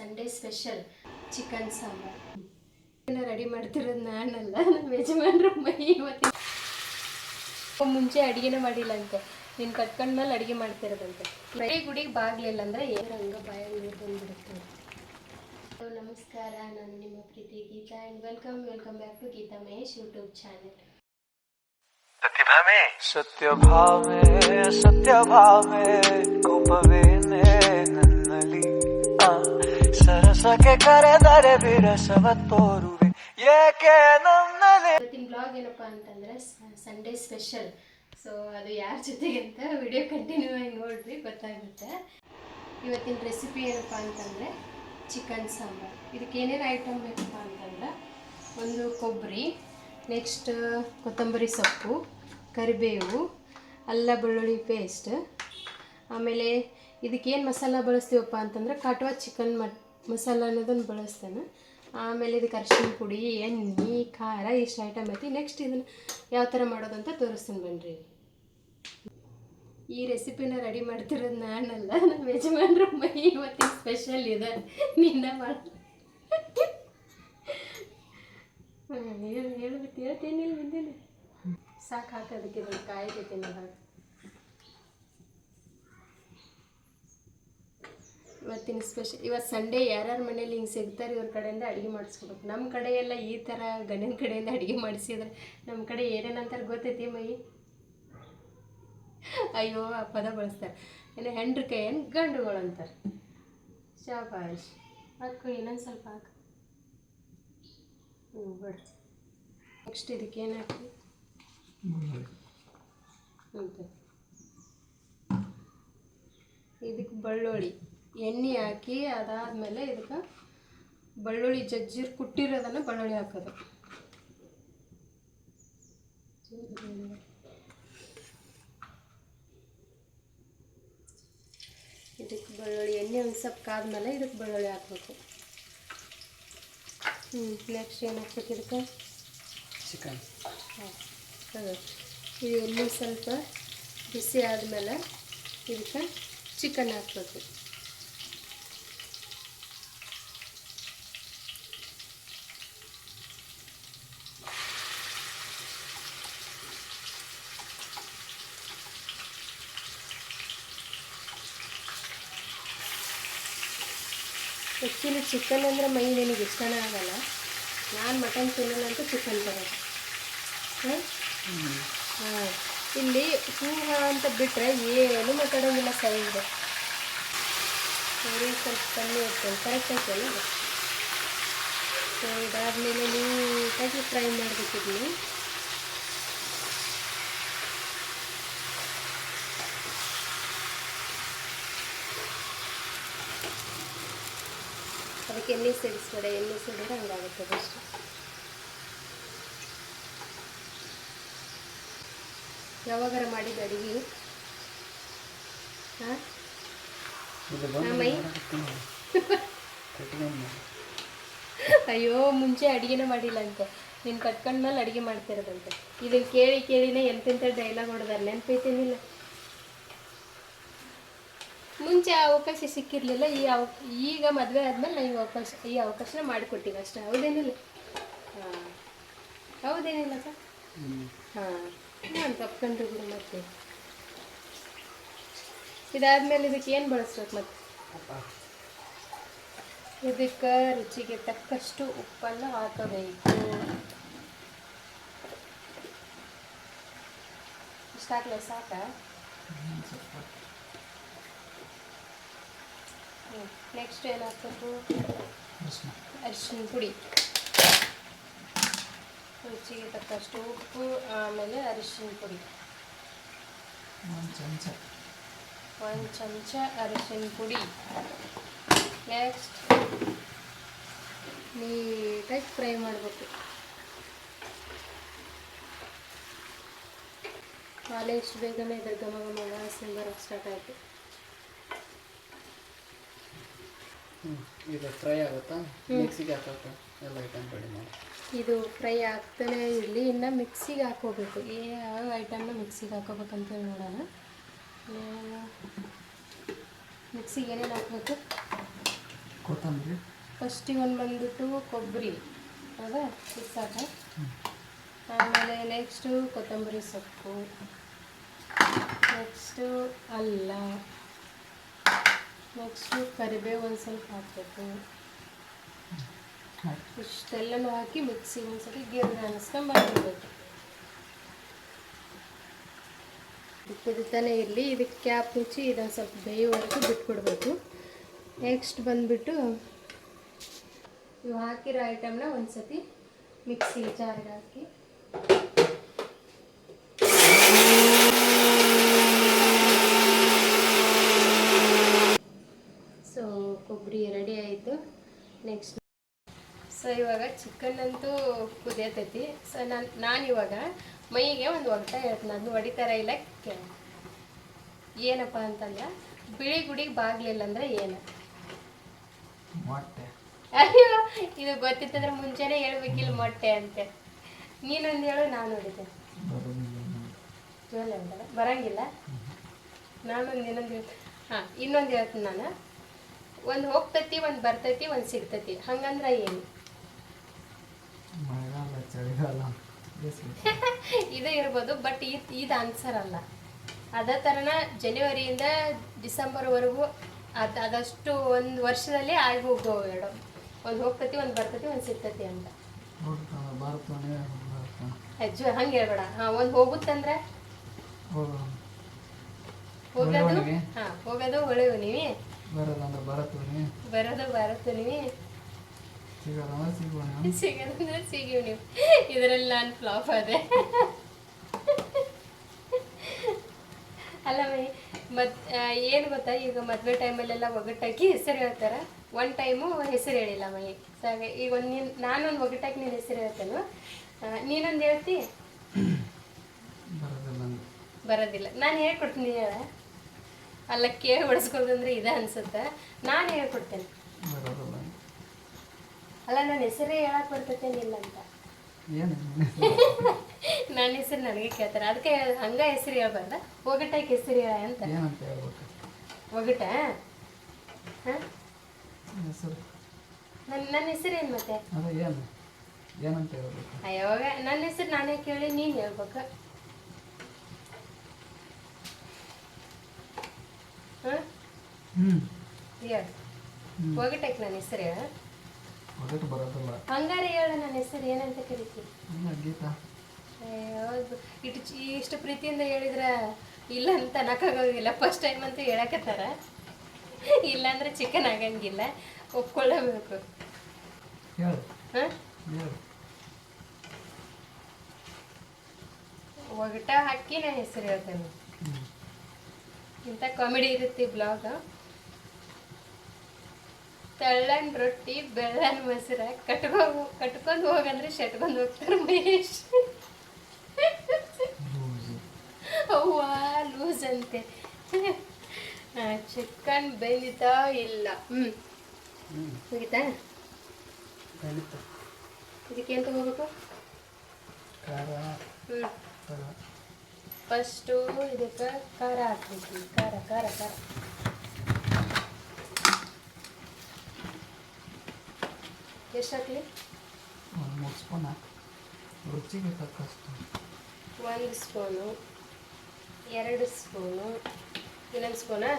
Sunday special chicken sambar ready ಮಾಡ್ತಿರೋದು ನಾನಲ್ಲ, ನಮ್ಮ ಯಜಮಾನ್ರು ಮೈ. ಇವತ್ತು ಮುಂಚೆ ಅಡುಗೆನೇ ಮಾಡಿಲ್ಲ ಅಂತೆ, ನೀನು ಕಟ್ಕೊಂಡ್ಮೇಲೆ ಅಡುಗೆ ಮಾಡ್ತಿರೋದಂತೆ. ಮನೆ ಗುಡಿಗೆ ಬಾಗ್ಲಿಲ್ಲ ಅಂದರೆ ಹಂಗ ಬಾಯಲ್ಲಿ ನೀರು ಬಂದ್ಬಿಡುತ್ತೆ. ನಮಸ್ಕಾರ, ನಾನು ನಿಮ್ಮ ಪ್ರೀತಿ Geetha and welcome back to Geetha Mahesh YouTube channel. ಸತ್ಯ ಭಾವೆ ಕೋಪವೇನೆ ನನ್ನಲ್ಲಿ ಸರಸಕ್ಕೆ ಕರೆದರೆ ವಿರಸವ ತೋರುವೆ ಏಕೆ ನನ್ನಲ್ಲಿ. ಇವತ್ತಿನ ಬ್ಲಾಗ್ ಏನಪ್ಪ ಅಂತಂದರೆ ಸಂಡೇ ಸ್ಪೆಷಲ್. ಸೊ ಅದು ಯಾರ ಜೊತೆಗೆ ಅಂತ ವಿಡಿಯೋ ಕಂಟಿನ್ಯೂ ಆಗಿ ನೋಡ್ರಿ, ಗೊತ್ತಾಗುತ್ತೆ. ಇವತ್ತಿನ ರೆಸಿಪಿ ಏನಪ್ಪ ಅಂತಂದರೆ ಚಿಕನ್ ಸಾಂಬಾರು. ಇದಕ್ಕೆ ಏನೇನು ಐಟಮ್ ಬೇಕಪ್ಪ ಅಂತಂದ್ರೆ, ಒಂದು ಕೊಬ್ಬರಿ, ನೆಕ್ಸ್ಟ್ ಕೊತ್ತಂಬರಿ ಸೊಪ್ಪು, ಕರಿಬೇವು, ಅಲ್ಲ ಬೆಳ್ಳುಳ್ಳಿ ಪೇಸ್ಟ್. ಆಮೇಲೆ ಇದಕ್ಕೇನು ಮಸಾಲ ಬಳಸ್ತೀವಪ್ಪ ಅಂತಂದ್ರೆ ಕಾಟ್ವಾ ಚಿಕನ್ ಮಸಾಲ ಅನ್ನೋದನ್ನು ಬಳಸ್ತೇನೆ. ಆಮೇಲೆ ಇದಕ್ಕೆ ಅರಿಶಿನ ಪುಡಿ, ಎಣ್ಣೆ, ಖಾರ, ಇಷ್ಟು ಐಟಮ್ ಐತಿ. ನೆಕ್ಸ್ಟ್ ಇದನ್ನು ಯಾವ ಥರ ಮಾಡೋದಂತ ತೋರಿಸ್ತೀನಿ ಬನ್ನಿರಿ. ಈ ರೆಸಿಪಿನ ರೆಡಿ ಮಾಡ್ತಿರೋದು ನಾನಲ್ಲ, ನಮ್ಮ ಯಜಮಾನ್ರು ಮೈ. ಇವತ್ತಿನ ಸ್ಪೆಷಲ್ ಇದೆ, ನಿನ್ನ ಮಾಡಿ ಹೇಳ್ತೇನಿಲ್ಲ ಮುಂದೇನೆ ಸಾಕು. ಹಾಕೋದಕ್ಕೆ ಇದನ್ನು ಕಾಯ್ತೈತೆ ನಾವು. ಇವತ್ತಿನ ಸ್ಪೆಷಲ್. ಇವತ್ತು ಸಂಡೇ ಯಾರ್ಯಾರ ಮನೇಲಿ ಹಿಂಗೆ ಸಿಗ್ತಾರೆ ಇವ್ರ ಕಡೆಯಿಂದ ಅಡುಗೆ ಮಾಡಿಸ್ಕೊಬೇಕು. ನಮ್ಮ ಕಡೆ ಎಲ್ಲ ಈ ಥರ ಗಂಡನ ಕಡೆಯಿಂದ ಅಡುಗೆ ಮಾಡಿಸಿದ್ರೆ, ನಮ್ಮ ಕಡೆ ಏನೇನಂತಾರೆ ಗೊತ್ತೈತಿ ಮೈ? ಅಯ್ಯೋ ಆ ಪದ ಬಳಸ್ತಾರೆ, ಏನು ಹೆಂಡ್ರ ಕೈ ಏನು ಗಂಡುಗಳು ಅಂತಾರೆ. ಶಾಬಾಷ್. ಹಾಕು, ಇನ್ನೊಂದು ಸ್ವಲ್ಪ ಹಾಕು. ಬಿಡು. ನೆಕ್ಸ್ಟ್ ಇದಕ್ಕೆ ಏನು ಹಾಕಿ ಅಂತ, ಇದಕ್ಕೆ ಬೆಳ್ಳುಳ್ಳಿ ಎಣ್ಣೆ ಹಾಕಿ, ಅದಾದಮೇಲೆ ಇದಕ್ಕೆ ಬೆಳ್ಳುಳ್ಳಿ ಜಜ್ಜಿರ್ ಕುಟ್ಟಿರೋದನ್ನು ಬೆಳ್ಳುಳ್ಳಿ ಹಾಕೋದು. ಇದಕ್ಕೆ ಬೆಳ್ಳುಳ್ಳಿ ಎಣ್ಣೆ ಒಂದು ಸ್ವಲ್ಪ ಕಾದ್ಮೇಲೆ ಇದಕ್ಕೆ ಬೆಳ್ಳುಳ್ಳಿ ಹಾಕಬೇಕು. ನೆಕ್ಸ್ಟ್ ಏನು ಹಾಕ್ಬೇಕು ಇದಕ್ಕೆ? ಚಿಕನ್. ಇದು ಎಣ್ಣೆ ಸ್ವಲ್ಪ ಬಿಸಿ ಆದಮೇಲೆ ಇದಕ್ಕೆ ಚಿಕನ್ ಹಾಕಬೇಕು. ಆ್ಯಕ್ಚುಲಿ ಚಿಕನ್ ಅಂದರೆ ಮೈ ನಿನಗೆ ಇಷ್ಟನೇ ಆಗಲ್ಲ. ನಾನು ಮಟನ್ ತಿನ್ನಲ್ಲ ಅಂತ ಚಿಕನ್ ತರೋದು. ಹಾಂ, ಇಲ್ಲಿ ಹೂವು ಅಂತ ಬಿಟ್ಟರೆ ಏನು ಮಾತಾಡೋಂಗಿಲ್ಲ. ಸೈಡ್ ಸರಿ, ಸ್ವಲ್ಪ ಕಮ್ಮಿ ಇರ್ತೇನೆ. ಕರೆಕ್ಟ್ ಆಯ್ತಲ್ಲ. ಸೊ ಇದಾದಮೇಲೆ ನೀಟಾಗಿ ಫ್ರೈ ಮಾಡಬೇಕಿದ್ನಿ. ಅದಕ್ಕೆ ಎಣ್ಣೆ ಸಿಡಿಸ್ಬೇಡ, ಎಣ್ಣೆ ಸಿಡಿದ್ರೆ ಹಂಗಾಗುತ್ತದೆ ಅಷ್ಟೆ. ಯಾವಾಗಾರ ಮಾಡಿದ ಅಡುಗೆ? ಹಾಂ ಮೈ. ಅಯ್ಯೋ, ಮುಂಚೆ ಅಡುಗೆನೇ ಮಾಡಿಲ್ಲ ಅಂತೆ, ನೀನು ಕಟ್ಕೊಂಡ್ಮೇಲೆ ಅಡುಗೆ ಮಾಡ್ತಿರೋದಂತೆ. ಇದನ್ನು ಕೇಳಿನೇ ಎಂತೆಂಥ ಡೈಲಾಗ್ ಹೊಡೆದಾರೆ, ನೆನಪೈತೇನಿಲ್ಲ? ಮುಂಚೆ ಅವಕಾಶ ಸಿಕ್ಕಿರಲಿಲ್ಲ. ಈಗ ಮದುವೆ ಆದಮೇಲೆ ನಾವು ಈ ಅವಕಾಶನ ಮಾಡಿಕೊಟ್ಟಿವಿ ಅಷ್ಟೇ. ಹೌದೇನಿಲ್ಲ? ಹಾಂ, ಹೌದೇನಿಲ್ಲ ಸರ್? ಹಾಂ, ನಾನು ತಪ್ಕೊಂಡ್ರು ಬಿಡು. ಮತ್ತೆ ಇದಾದಮೇಲೆ ಇದಕ್ಕೆ ಏನು ಬಳಸ್ಬೇಕು? ಮತ್ತೆ ಇದಕ್ಕೆ ರುಚಿಗೆ ತಕ್ಕಷ್ಟು ಉಪ್ಪನ್ನು ಹಾಕಬೇಕು. ಇಷ್ಟಾಗಲೇ ಸಾಕಾ? ನೆಕ್ಸ್ಟ್ ಏನು ಹಾಕಬೇಕು? ಅರಿಶಿನ ಪುಡಿ, ರುಚಿಗೆ ತಕ್ಕಷ್ಟು ಉಪ್ಪು, ಆಮೇಲೆ ಅರಿಶಿನ ಪುಡಿ ಒಂದು ಚಮಚ ಅರಿಶಿನ ಪುಡಿ. ನೆಕ್ಸ್ಟ್ ನೀಟಾಗಿ ಫ್ರೈ ಮಾಡಬೇಕು. ಆಲೆ ಇಷ್ಟು ಬೇಗನೆ ಇದ್ರ ಘಮ ವಾಸನೆ ಬರೋಕ್ಕೆ ಸ್ಟಾರ್ಟ್ ಆಯಿತು. ಇದು ಫ್ರೈ ಆಗುತ್ತಾ? ಮಿಕ್ಸಿಗೆ ಹಾಕೋಕೆ ಎಲ್ಲ ಐಟಮ್ ರೆಡಿ ಮಾಡಿ. ಇದು ಫ್ರೈ ಆಗ್ತಾನೆ ಇರಲಿ, ಇನ್ನು ಮಿಕ್ಸಿಗೆ ಹಾಕೋಬೇಕು. ಯಾವ ಐಟಮ್ನ ಮಿಕ್ಸಿಗೆ ಹಾಕೋಬೇಕಂತೇಳಿ ನೋಡೋಣ. ಮಿಕ್ಸಿಗೆ ಏನೇನು ಹಾಕಬೇಕು? ಕೊತ್ತಂಬರಿ. ಫಸ್ಟಿಗೆ ಒಂದು ಬಂದ್ಬಿಟ್ಟು ಕೊಬ್ಬರಿ ಹೌದಾ ಸಾಕ. ಆಮೇಲೆ ನೆಕ್ಸ್ಟು ಕೊತ್ತಂಬರಿ ಸೊಪ್ಪು, ನೆಕ್ಸ್ಟು ಅಲ್ಲ, ನೆಕ್ಸ್ಟು ಕರಿಬೇವು ಒಂದು ಸ್ವಲ್ಪ ಹಾಕಬೇಕು. ಇಷ್ಟೆಲ್ಲನೂ ಹಾಕಿ ಮಿಕ್ಸಿಗೆ ಒಂದ್ಸತಿ ಗಿರ್ರ ಅನ್ನಿಸ್ಕೊಂಡು ಬಂದ್ಬಿಡ್ಬೇಕು. ಕುದಿತಾನೆ ಇರಲಿ. ಇದಕ್ಕೆ ಕ್ಯಾಪ್ ಮುಚ್ಚಿ ಇದೊಂದು ಸ್ವಲ್ಪ ಬೇಯುವವರೆಗೂ ಬಿಟ್ಬಿಡ್ಬೇಕು. ನೆಕ್ಸ್ಟ್ ಬಂದುಬಿಟ್ಟು ಇವು ಹಾಕಿರೋ ಐಟಮ್ನ ಒಂದ್ಸತಿ ಮಿಕ್ಸಿ ಜಾರಿಗೆ ಹಾಕಿ ಸೊ ಕೊಬ್ಬರಿ ರೆಡಿ ಆಯಿತು. ನೆಕ್ಸ್ಟ್ ಸೊ ಇವಾಗ ಚಿಕನ್ ಅಂತೂ ಕುದಿಯತೈತಿ. ಸೊ ನಾನು ಇವಾಗ ಮೈಗೆ ಒಂದು ಒಗಟ ಹೇಳ್ತೀನಿ, ಅದನ್ನ ಹೊಡಿತಾರ ಇಲ್ಲ ಏನಪ್ಪ ಅಂತಂದ್ರೆ ಬಿಳಿ ಗುಡಿಗೆ ಬಾಗ್ಲಿಲ್ಲ ಅಂದ್ರೆ ಏನು? ಮೊಟ್ಟೆ. ಅಯ್ಯೋ ಇದು ಗೊತ್ತಿತ್ತಂದ್ರೆ ಮುಂಚೆನೇ ಹೇಳ್ಬೇಕಿಲ್ಲ ಮೊಟ್ಟೆ ಅಂತೆ. ನೀನೊಂದು ಹೇಳು, ನಾನು ಹೊಡಿತೇನೆ. ಬರಂಗಿಲ್ಲ. ನಾನೊಂದು ಇನ್ನೊಂದು ಹಾಂ ಇನ್ನೊಂದು ಹೇಳ್ತೀನಿ ನಾನು. ಒಂದು ಹೋಗ್ತೈತಿ, ಒಂದು ಬರ್ತೈತಿ, ಒಂದು ಸಿಗ್ತೈತಿ. ಹಂಗಂದ್ರೆ ಏನು? ಮಳೆಗಾಲ, ಚಳಿಗಾಲ, ಇದು ಇರ್ಬೋದು, ಬಟ್ ಇದು ಆನ್ಸರ್ ಅಲ್ಲ. ಅದೇ ಥರನ ಜನವರಿಯಿಂದ ಡಿಸೆಂಬರ್ವರೆಗೂ ಅದಷ್ಟು ಒಂದು ವರ್ಷದಲ್ಲಿ ಆಗಿ ಹೋಗೋ ಎರಡು. ಒಂದು ಹೋಗ್ತೈತಿ, ಒಂದು ಬರ್ತೈತಿ, ಒಂದು ಸಿಗ್ತೈತಿ ಅಂತ. ಅಜ್ಜು ಹಂಗೆ ಹೇಳ್ಬೇಡ. ಹಾಂ ಒಂದು ಹೋಗುತ್ತಂದ್ರೆ ಹೋಗೋದು. ಹಾಂ ಹೋಗೋದು ಹೊಳೆವು ನೀವಿ, ಬರೋದು ಬರತ್ತು ನೀವಿ, ಸಿಗೋದಂದ್ರೆ ಸಿಗಿವ್ ನೀವು. ಇದರಲ್ಲಿ ನಾನು ಫ್ಲಾಪ್ ಆದೆ. ಅಲ್ಲ ಮೈ ಏನು ಗೊತ್ತಾ, ಈಗ ಮದುವೆ ಟೈಮಲ್ಲೆಲ್ಲ ಒಗ್ಗಟ್ಟಾಕಿ ಹೆಸರು ಹೇಳ್ತಾರೆ. ಒನ್ ಟೈಮು ಹೆಸರು ಹೇಳಿಲ್ಲ ಮೈ. ಸೊ ಈಗ ನಾನೊಂದು ಒಗ್ಗಟ್ಟಾಕಿ ನೀನು ಹೆಸರು ಹೇಳ್ತೇನೆ, ನೀನೊಂದು ಹೇಳ್ತಿ. ಬರೋದಿಲ್ಲ. ನಾನು ಹೇಳ್ಕೊಡ್ತೀನಿ ಹೇಳ. ಅಲ್ಲ ಕೇಳಿ ಹೊಡೆಸ್ಕೊಳ್ದಂದ್ರೆ ಇದೆ ಅನ್ಸುತ್ತೆ. ನಾನು ಹೇಳ್ಕೊಡ್ತೇನೆ. ಅಲ್ಲ ನನ್ನ ಹೆಸರೇ ಹೇಳಕ್ ಬರ್ತೈತೇನಿಲ್ಲ ಅಂತ. ನನ್ನ ಹೆಸರು ನನಗೆ ಕೇಳ್ತಾರೆ, ಅದಕ್ಕೆ ಹಂಗ ಹೆಸರು ಹೇಳ್ಬಾರ್ದ. ಒಗಟಾಕಿ ಹೆಸರು ಹೇಳ ಅಂತ. ಒಗಟ ನನ್ನ ಹೆಸರು ಏನು ಮತ್ತೆ? ಅಯ್ಯೋಗ ನನ್ನ ಹೆಸರು ನಾನೇ ಕೇಳಿ ನೀನು ಹೇಳ್ಬೇಕು. ಹೇಳು ಒಗಟಾಕಿ ನನ್ನ ಹೆಸರು ಹೇಳ. ಹಂಗಾರೆ ಹೇಳ ನನ್ನ ಹೆಸರು ಏನಂತ ಕರಿತೀವಿ? ಹೌದು. ಇಷ್ಟು ಪ್ರೀತಿಯಿಂದ ಹೇಳಿದ್ರೆ ಇಲ್ಲ ಅಂತ ಅನ್ನಕ್ಕಾಗೋದಿಲ್ಲ. ಫಸ್ಟ್ ಟೈಮ್ ಅಂತೂ ಹೇಳಕತ್ತಾರ, ಇಲ್ಲಾಂದ್ರೆ ಚಿಕನ್ ಆಗಂಗಿಲ್ಲ, ಒಪ್ಕೊಳ್ಳಬೇಕು. ಒಗಟ ಹಾಕಿ ನಾನು ಹೆಸರು ಹೇಳ್ತೇನೆ. ಇಂಥ ಕಾಮಿಡಿ ಇರುತ್ತೆ ಬ್ಲಾಗ್. ತೆಳ್ಳನ್ ರೊಟ್ಟಿ ಬೆಳ್ಳನ್ ಮೊಸರ ಕಟ್ಕೊಂಡು ಹೋಗಂದ್ರೆ ಶಟ್ಕೊಂಡು ಹೋಗ್ತಾರೆ ಮಹೇಶ್. ಅವ್ವಾ ಲೂಸ್ ಅಂತೆ. ಚಿಕನ್ ಬೆಂದಿತಾ ಇಲ್ಲ. ಮುಗಿತಾ? ಇದಕ್ಕೆ ಏನು ತಗೋಬೇಕು? ಫಸ್ಟು ಇದಕ್ಕೆ ಖಾರ ಹಾಕ್ಬೇಕು. ಖಾರ ಖಾರ ಖಾರ ಎಷ್ಟು ಹಾಕಲಿ? 3 ಸ್ಪೂನ್ ಹಾಕಿ, ರುಚಿಗೆ ತಕ್ಕಷ್ಟು. 1 ಸ್ಪೂನು, 2 ಸ್ಪೂನು, ಇನ್ನೊಂದು ಸ್ಪೂನಾ?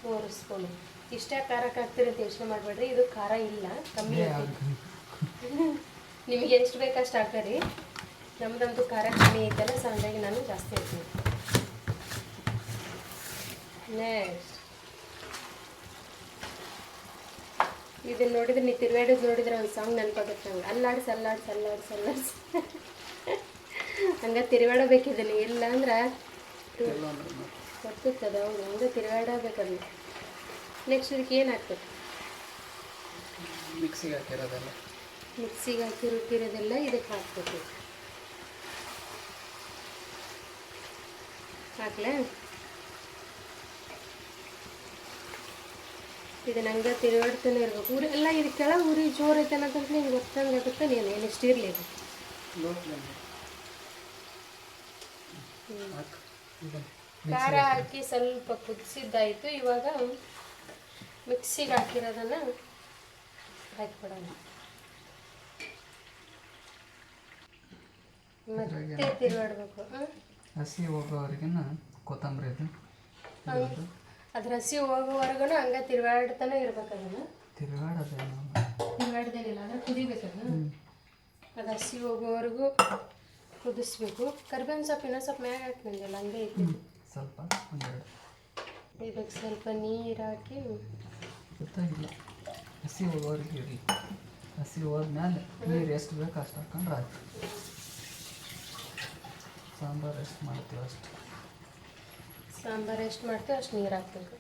3 ಸ್ಪೂನು. ಇಷ್ಟೇ ಖಾರಕ್ಕೆ ಹಾಕ್ತೀರಿ ಅಂತ ಯೋಚನೆ ಮಾಡಬೇಡ್ರಿ. ಇದು ಖಾರ ಇಲ್ಲ, ಕಮ್ಮಿ ಹಾಕಿ. ನಿಮಗೆ ಎಷ್ಟು ಬೇಕಷ್ಟು ಹಾಕರಿ. ನಮ್ದಂತೂ ಖಾರ ಕಮ್ಮಿ ಐತಲ್ಲ, ಸೊ ಹಂಗಾಗಿ ನಾನು ಜಾಸ್ತಿ ಹಾಕ್ತೀನಿ. ನೆಕ್ಸ್ಟ್ ಇದನ್ನ ನೋಡಿದ್ರೆ ನೀವು ತಿರುಗಾಡೋದು ನೋಡಿದ್ರೆ ಒಂದು ಸಾಂಗ್ ನೆನಪಾಗುತ್ತೆ. ಹಂಗೆ ಅಲ್ಲಾಡ್ಸಿ ಅಲ್ಲಾಡ್ಸಿ ಅಲ್ಲಾಡ್ಸಿ ಅಲ್ಲಾಡ್ಸಿ ಹಂಗೆ ತಿರುಗಾಡಬೇಕಿದ್ದೀನಿ. ಇಲ್ಲ ಅಂದ್ರೆ ಗೊತ್ತದ. ಹೌದು, ಹಂಗೆ ತಿರುಗಾಡಬೇಕಲ್ಲ. ನೆಕ್ಸ್ಟ್ ಇದಕ್ಕೆ ಏನು ಹಾಕ್ಬೇಕು? ಮಿಕ್ಸಿಗೆ ಹಾಕಿರೋದೆಲ್ಲ, ಮಿಕ್ಸಿಗೆ ಹಾಕಿ ರುಬ್ಬಿರೋದೆಲ್ಲ ಇದಕ್ಕೆ ಹಾಕ್ಬೇಕು. ಹಾಕ್ಲಾ? ಇದನ್ನ ಹಂಗೆ ತಿರುಗಾಡ್ತಾನೆ ಇರ್ಬೇಕು. ಉರಿ ಎಲ್ಲ ಇದು ಕೆಳಗೆ ಉರಿ ಜೋರು ಐತೆ ಅನ್ನೋದಂತ ನಿಂಗೆ ಗೊತ್ತಂಗಾಗುತ್ತೆ. ನೀನು ಏನಿಷ್ಟು ಇರಲಿ ಇದು. ಖಾರ ಹಾಕಿ ಸ್ವಲ್ಪ ಕುದಿಸಿದ್ದಾಯಿತು. ಇವಾಗ ಮಿಕ್ಸಿಗೆ ಹಾಕಿರೋದನ್ನು ಹಾಕಿಬಿಡೋಣ. ಮತ್ತೆ ತಿರುಗಾಡ್ಬೇಕು. ಹಸಿ ಹೋಗೋವರೆಗಿನ ಕೊತ್ತಂಬರಿ ಇದು ಅದ್ರ ಹಸಿ ಹೋಗೋವರೆಗೂ ಹಂಗೆ ತಿರುಗಾಡ್ತಾನೆ ಇರ್ಬೇಕು. ಅದನ್ನು ತಿರುಗಾಡ್ದೇನಿಲ್ಲ ಅಂದರೆ ಕುದಿಬೇಕದು. ಅದು ಹಸಿ ಹೋಗೋವರೆಗೂ ಕುದಿಸ್ಬೇಕು. ಕರಿಬೇವಿನ ಸೊಪ್ಪು ಇನ್ನೊಂದು ಸ್ವಲ್ಪ ಮ್ಯಾಗ ಹಾಕ್ತಿಲ್ಲ, ಹಂಗೆ ಐತಿ ಸ್ವಲ್ಪ ಒಂದೆರಡು. ಇದಕ್ಕೆ ಸ್ವಲ್ಪ ನೀರು ಹಾಕಿ ಗೊತ್ತಾಗಿಲ್ಲ. ಹಸಿ ಹೋಗೋವರೆಗೆ ಇರಲಿ. ಹಸಿ ಹೋದ್ಮೇಲೆ ನೀರು ಎಷ್ಟು ಬೇಕು ಅಷ್ಟು ಹಾಕೊಂಡ್ರೆ ಆಯ್ತು. ಸಾಂಬಾರು ಎಷ್ಟು ಮಾಡ್ತೀವಿ ಅಷ್ಟು. ಸಾಂಬಾರು ಎಷ್ಟು ಮಾಡ್ತೀವಿ ಅಷ್ಟು ನೀರು ಹಾಕ್ಬೇಕು.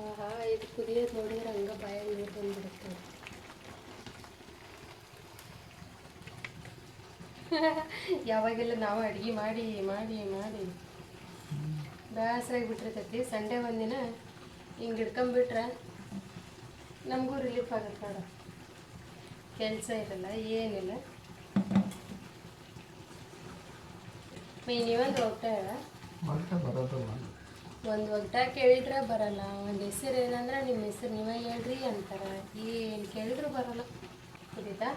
ಆಹಾ, ಇದು ಕುದಿಯೋದು ನೋಡಿದ್ರೆ ಹಂಗೆ ಬಾಯಾಗ ನೀರು ಬಂದುಬಿಡುತ್ತೆ. ಯಾವಾಗೆಲ್ಲ ನಾವು ಅಡುಗೆ ಮಾಡಿ ಮಾಡಿ ಮಾಡಿ ಬೇಸರಾಗಿ ಬಿಟ್ಟಿರ್ತೈತಿ. ಸಂಡೇ ಒಂದಿನ ಹಿಂಗೆ ಹಿಡ್ಕೊಂಬಿಟ್ರೆ ನಮಗೂ ರಿಲೀಫ್ ಆಗುತ್ತೆ ನೋಡ. ಕೆಲಸ ಇರಲ್ಲ, ಏನಿಲ್ಲ. ನೀವೊಂದು ಒಗ್ಟ ಬರೋದಿಲ್ಲ. ಒಂದು ಒಗ್ಟ ಕೇಳಿದ್ರೆ ಬರಲ್ಲ. ಒಂದು ಹೆಸರು ಏನಂದ್ರೆ ನಿಮ್ಮ ಹೆಸರು ನೀವೇ ಹೇಳ್ರಿ ಅಂತಾರೆ. ಏನು ಕೇಳಿದ್ರು ಬರಲ್ಲ. ಕುದೀತಾ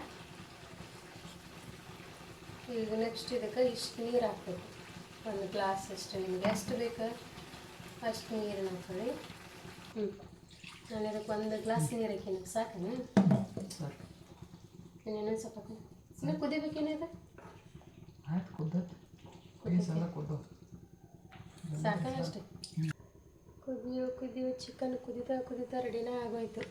ಈಗ ನೆಕ್ಸ್ಟ್ ಇದಕ್ಕೆ ಇಷ್ಟು ನೀರು ಹಾಕ್ಬೇಕು. ಒಂದು ಗ್ಲಾಸ್ ಅಷ್ಟು ನಿಮಗೆ ಎಷ್ಟು ಬೇಕು ಅಷ್ಟು ನೀರನ್ನು ಹಾಕೊಳ್ಳಿ. ನಾನು ಇದಕ್ಕೆ ಒಂದು ಗ್ಲಾಸ್ ನೀರು ಹಾಕಿನ ಸಾಕೇನು? ಇನ್ನೊಂದು ಸ್ವಲ್ಪ ಹಾಕಿ ಸುಮ್ಮನೆ ಕುದಿಬೇಕೇನಿದೆ? ಆಯ್ತು, ಕುದ್ದತ್ತೆ. ಸಾಕಷ್ಟೇ. ಕುದಿಯೋ ಚಿಕನ್ ಕುದಿತಾ ರೆಡಿನೇ ಆಗೋಯ್ತು.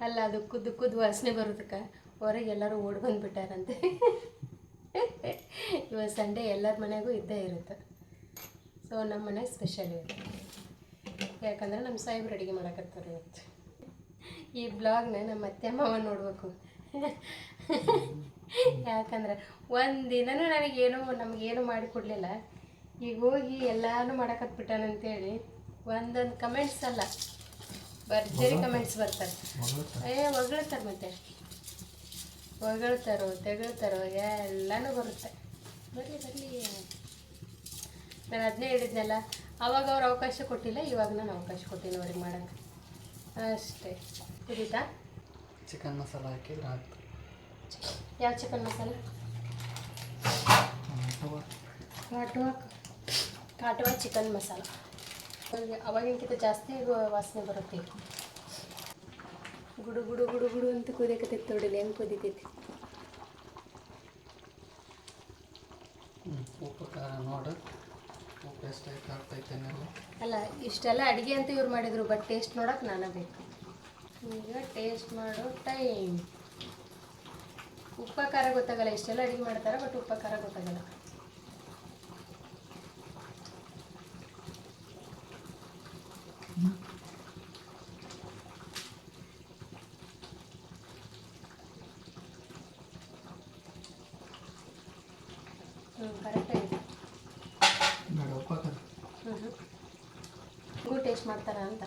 ಅಲ್ಲ, ಅದು ಕುದ್ದು ವಾಸನೆ ಬರೋದಕ್ಕೆ ಹೊರಗೆ ಎಲ್ಲರೂ ಓಡಿ ಬಂದುಬಿಟ್ಟಾರಂತೆ. ಇವತ್ತು ಸಂಡೇ ಎಲ್ಲರ ಮನೆಗೂ ಇದ್ದೇ ಇರುತ್ತೆ. ಸೊ ನಮ್ಮ ಮನೆಗೆ ಸ್ಪೆಷಲ್ ಇರುತ್ತೆ. ಯಾಕಂದರೆ ನಮ್ಮ ಸಾಹೇಬ್ರು ಅಡುಗೆ ಮಾಡಕತ್ತಾರೆ ಇವತ್ತು. ಈ ಬ್ಲಾಗ್ನ ನಮ್ಮ ಅತ್ತೆ ಮಾವ ನೋಡಬೇಕು. ಯಾಕಂದ್ರೆ ಒಂದಿನನೂ ನಮಗೇನು ಮಾಡಿಕೊಡ್ಲಿಲ್ಲ. ಈಗ ಹೋಗಿ ಎಲ್ಲನೂ ಮಾಡಕತ್ಬಿಟ್ಟಾನಂತೇಳಿ ಒಂದೊಂದು ಕಮೆಂಟ್ಸ್ ಅಲ್ಲ, ಭರ್ಜರಿ ಕಮೆಂಟ್ಸ್ ಬರ್ತಾರೆ. ಹೊಗಳ್ತಾರೆ, ಮತ್ತೆ ಹೊಗಳ್ತಾರೋ ತೆಗಳ್ತಾರೋ ಎಲ್ಲನೂ ಬರುತ್ತೆ. ಬರಲಿ. ನಾನು ಅದನ್ನೇ ಹೇಳಿದ್ನಲ್ಲ, ಅವಾಗ ಅವ್ರು ಅವಕಾಶ ಕೊಟ್ಟಿಲ್ಲ, ಇವಾಗ ನಾನು ಅವಕಾಶ ಕೊಟ್ಟಿನಿ ಅವ್ರಿಗೆ ಮಾಡೋಕ್ಕೆ ಅಷ್ಟೇ. ಕುದೀತಾ ಚಿಕನ್ ಮಸಾಲ ಹಾಕಿದ್ರೆ ಆಯ್ತು. ಯಾವ ಚಿಕನ್ ಮಸಾಲ? ಕಾಟುವ ಚಿಕನ್ ಮಸಾಲ. ಅವಾಗಿನಕ್ಕಿಂತ ಜಾಸ್ತಿ ವಾಸನೆ ಬರುತ್ತೆ. ಗುಡು ಗುಡು ಗುಡು ಗುಡು ಅಂತ ಕುದಿಯಕತ್ತೈತಿ. ನೋಡಿಲ್ಲ ಹೆಂಗೆ ಕುದಿತೈತಿ. ಉಪ್ಪು ಖಾರ ನೋಡು, ಉಪ್ಪು ಎಷ್ಟು ಆಗ್ತೈತೇನೆಲ್ಲ. ಅಲ್ಲ, ಇಷ್ಟೆಲ್ಲ ಅಡುಗೆ ಅಂತ ಇವ್ರು ಮಾಡಿದರು, ಬಟ್ ಟೇಸ್ಟ್ ನೋಡೋಕೆ ನಾನೇ ಬೇಕು. ಈಗ ಟೇಸ್ಟ್ ಮಾಡೋ ಟೈಮ್. ಉಪ್ಪ ಖಾರ ಗೊತ್ತಾಗಲ್ಲ. ಇಷ್ಟೆಲ್ಲ ಅಡುಗೆ ಮಾಡ್ತಾರೆ, ಬಟ್ ಉಪ್ಪ ಖಾರ ಗೊತ್ತಾಗಲ್ಲ. ಕರೆಕ್ಟಾಗಿದೆ. ಟೇಸ್ಟ್ ಮಾಡ್ತಾರ ಅಂತ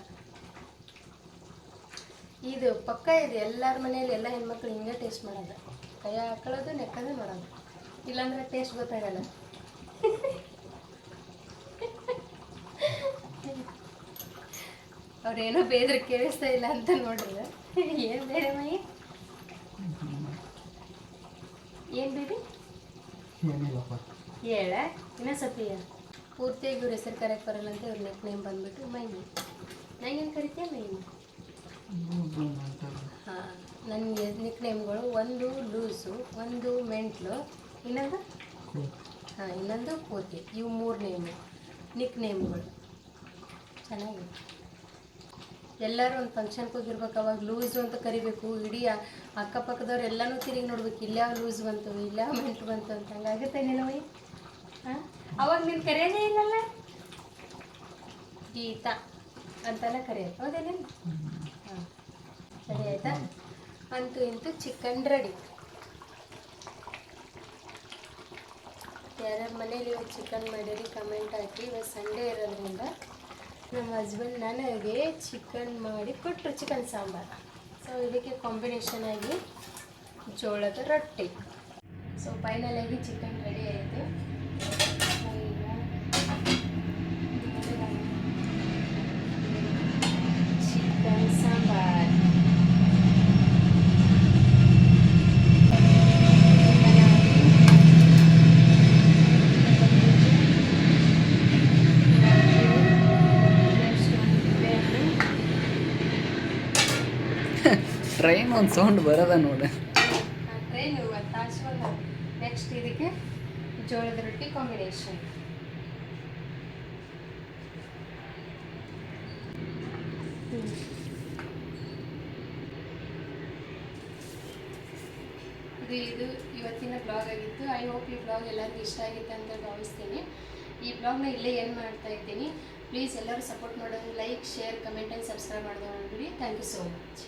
ಇದು ಪಕ್ಕ ಇದೆ. ಎಲ್ಲರ ಮನೆಯಲ್ಲಿ ಎಲ್ಲ ಹೆಣ್ಮಕ್ಳು ಹಿಂಗೆ ಟೇಸ್ಟ್ ಮಾಡೋದು. ಕೈ ಹಾಕೊಳ್ಳೋದು, ನೆಕ್ಕದು, ನೋಡೋದು. ಇಲ್ಲಾಂದ್ರೆ ಟೇಸ್ಟ್ ಗೊತ್ತಾಗಲ್ಲ. ಅವ್ರೇನೋ ಬೇದ್ರೆ ಕೇಳಿಸ್ತಾ ಇಲ್ಲ ಅಂತ ನೋಡ್ರಿ. ಏನು ಬೇರೆ ಮೈ? ಏನು ಬೇಬಿ? ಹೇಳ ಇನ್ನೂ ಸತ್ಯ. ಪೂರ್ತಿಯಾಗಿ ಇವ್ರ ಹೆಸರು ಕರೆಕ್ಟ್ ಬರಲ್ಲ ಅಂತ ಇವ್ರ ನೆಕ್ ನೇಮ್ ಬಂದ್ಬಿಟ್ಟು ಮೈನಿ. ನಂಗೇನು ಕರಿತೀಯ ಮೈನಿ? ಹಾಂ, ನನ್ನ ನಿಕ್ ನೇಮ್ಗಳು ಒಂದು ಲೂಸು, ಒಂದು ಮೆಂಟ್ಲು, ಇನ್ನೊಂದು ಇನ್ನೊಂದು ಕೋತಿ. ಇವು 3 ನೇಮು ನಿಕ್ ನೇಮ್ಗಳು. ಚೆನ್ನಾಗಿದೆ. ಎಲ್ಲರೂ ಒಂದು ಫಂಕ್ಷನ್ಗೆ ಹೋಗಿರ್ಬೇಕು, ಅವಾಗ ಲೂಸು ಅಂತ ಕರಿಬೇಕು. ಇಡೀ ಅಕ್ಕಪಕ್ಕದವ್ರು ಎಲ್ಲನೂ ತಿರುಗಿ ನೋಡ್ಬೇಕು, ಇಲ್ಲಾವ ಲೂಸ್ ಬಂತು, ಇಲ್ಲಾವ ಮೆಂಟ್ಲು ಬಂತು ಅಂತ. ಹಂಗಾಗುತ್ತೆ ನಿಲ್ಲವೈ? ಹಾಂ, ಅವಾಗ ನೀನು ಕರೆಯೋದೇ ಇಲ್ಲಲ್ಲ. ಗೀತಾ ಅಂತೆಲ್ಲ ಕರೆಯೋದು, ಹೌದೇನ? ಹಾಂ, ಸರಿ ಆಯಿತಾ? ಅಂತೂ ಇಂತೂ ಚಿಕನ್ ರೆಡಿ. ಯಾರ್ಯಾರ ಮನೇಲಿ ಇವತ್ತು ಚಿಕನ್ ಮಾಡಿರಿ ಕಮೆಂಟ್ ಹಾಕಿ. ಇವತ್ತು ಸಂಡೇ ಇರೋದ್ರಿಂದ ನಮ್ಮ ಹಸ್ಬೆಂಡ್ ನನಗೆ ಚಿಕನ್ ಮಾಡಿ ಕೊಟ್ಟರು, ಚಿಕನ್ ಸಾಂಬಾರು. ಸೊ ಇದಕ್ಕೆ ಕಾಂಬಿನೇಷನ್ ಆಗಿ ಜೋಳದ ರೊಟ್ಟಿ. ಸೊ ಫೈನಲ್ ಆಗಿ ಚಿಕನ್ ರೆಡಿ ಆಯಿತು. ಟ್ರೈನ್ ಒಂದು ಸೌಂಡ್ ಬರೋದ ನೋಡಿ. ಟ್ರೈನು ತಾಜ್ಮಹಲ್. ನೆಕ್ಸ್ಟ್ ಇದಕ್ಕೆ ಜೋಳದ ರೊಟ್ಟಿ ಕಾಂಬಿನೇಷನ್. ಇದು ಇವತ್ತಿನ ಬ್ಲಾಗ್ ಆಗಿತ್ತು. ಐ ಹೋಪ್ ಈ ಬ್ಲಾಗ್ ಎಲ್ಲರಿಗೂ ಇಷ್ಟ ಆಗಿತ್ತು ಅಂತ ಭಾವಿಸ್ತೀನಿ. ಈ ಬ್ಲಾಗ್ನ ಇಲ್ಲೇ ಏನು ಮಾಡ್ತಾ ಇದ್ದೀನಿ. ಪ್ಲೀಸ್ ಎಲ್ಲರೂ ಸಪೋರ್ಟ್ ಮಾಡೋದು, like, share, comment and subscribe ಮಾಡೋದು ನೋಡಿಬಿಡಿ. Thank you so much.